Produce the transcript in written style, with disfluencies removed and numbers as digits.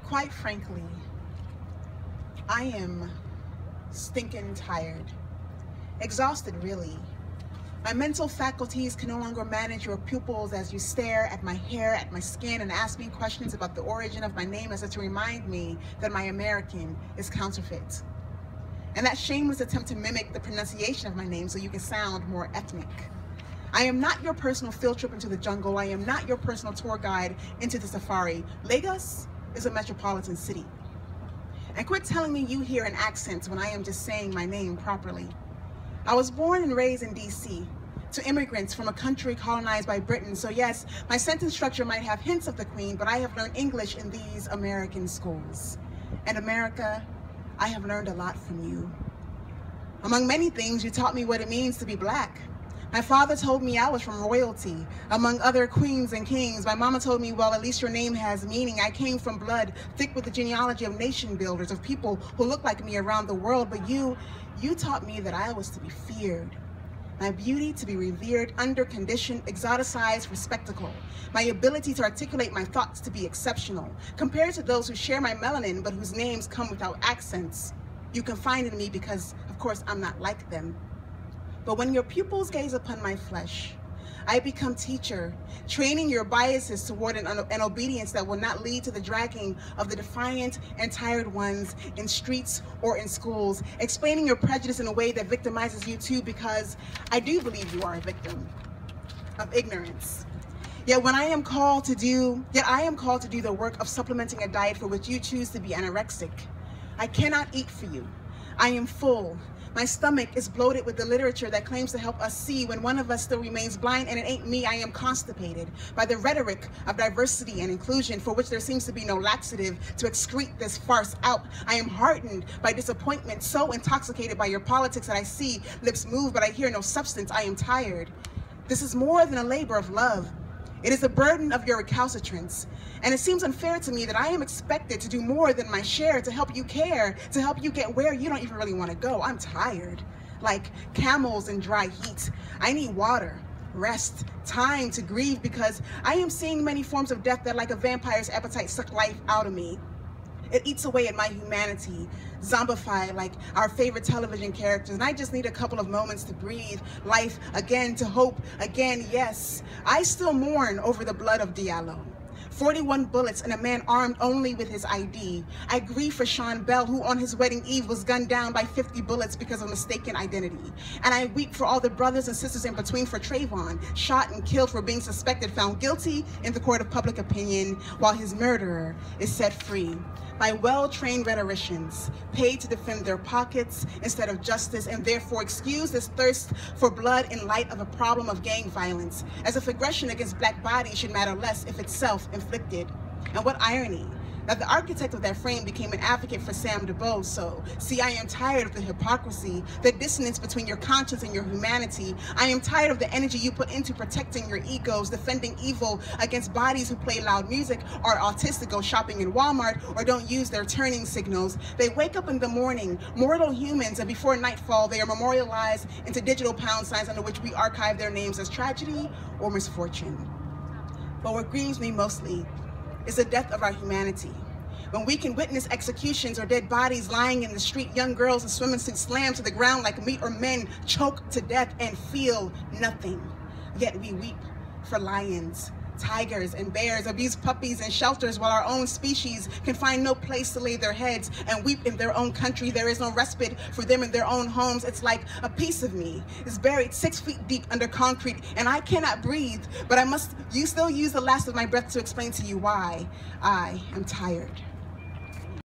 Quite frankly, I am stinking tired. Exhausted, really. My mental faculties can no longer manage your pupils as you stare at my hair, at my skin, and ask me questions about the origin of my name as if to remind me that my American is counterfeit. And that shameless attempt to mimic the pronunciation of my name so you can sound more ethnic. I am not your personal field trip into the jungle. I am not your personal tour guide into the safari. Lagos is a metropolitan city. And quit telling me you hear an accent when I am just saying my name properly. I was born and raised in DC to immigrants from a country colonized by Britain. So yes, my sentence structure might have hints of the Queen, but I have learned English in these American schools. And America, I have learned a lot from you. Among many things, you taught me what it means to be Black. My father told me I was from royalty, among other queens and kings. My mama told me, well, at least your name has meaning. I came from blood, thick with the genealogy of nation builders, of people who look like me around the world. But you taught me that I was to be feared. My beauty to be revered, under condition, exoticized for spectacle. My ability to articulate my thoughts to be exceptional. Compared to those who share my melanin, but whose names come without accents. You can find in me because, of course, I'm not like them. But when your pupils gaze upon my flesh, I become teacher, training your biases toward an obedience that will not lead to the dragging of the defiant and tired ones in streets or in schools, explaining your prejudice in a way that victimizes you too, because I do believe you are a victim of ignorance. Yet I am called to do the work of supplementing a diet for which you choose to be anorexic. I cannot eat for you. I am full. My stomach is bloated with the literature that claims to help us see when one of us still remains blind, and it ain't me. I am constipated by the rhetoric of diversity and inclusion for which there seems to be no laxative to excrete this farce out. I am hardened by disappointment, so intoxicated by your politics that I see lips move but I hear no substance. I am tired. This is more than a labor of love. It is a burden of your recalcitrance. And it seems unfair to me that I am expected to do more than my share to help you care, to help you get where you don't even really want to go. I'm tired, like camels in dry heat. I need water, rest, time to grieve, because I am seeing many forms of death that, like a vampire's appetite, suck life out of me. It eats away at my humanity, zombified like our favorite television characters, and I just need a couple of moments to breathe life again, to hope again. Yes, I still mourn over the blood of Diallo. 41 bullets and a man armed only with his ID. I grieve for Sean Bell, who on his wedding eve was gunned down by 50 bullets because of mistaken identity. And I weep for all the brothers and sisters in between, for Trayvon, shot and killed for being suspected, found guilty in the court of public opinion, while his murderer is set free by well-trained rhetoricians, paid to defend their pockets instead of justice, and therefore excuse this thirst for blood in light of a problem of gang violence, as if aggression against Black bodies should matter less if it's self-inflicted. And what irony that the architect of that frame became an advocate for Sam DuBose. So, see, I am tired of the hypocrisy, the dissonance between your conscience and your humanity. I am tired of the energy you put into protecting your egos, defending evil against bodies who play loud music, are autistic, go shopping in Walmart, or don't use their turning signals. They wake up in the morning, mortal humans, and before nightfall, they are memorialized into digital pound signs under which we archive their names as tragedy or misfortune. But what grieves me mostly is the death of our humanity. When we can witness executions or dead bodies lying in the street, young girls in swimming suits slammed to the ground like meat, or men choked to death and feel nothing. Yet we weep for lions, tigers, and bears, abused puppies in shelters, while our own species can find no place to lay their heads and weep in their own country. There is no respite for them in their own homes. It's like a piece of me is buried 6 feet deep under concrete, and I cannot breathe, but I must still use the last of my breath to explain to you why I am tired.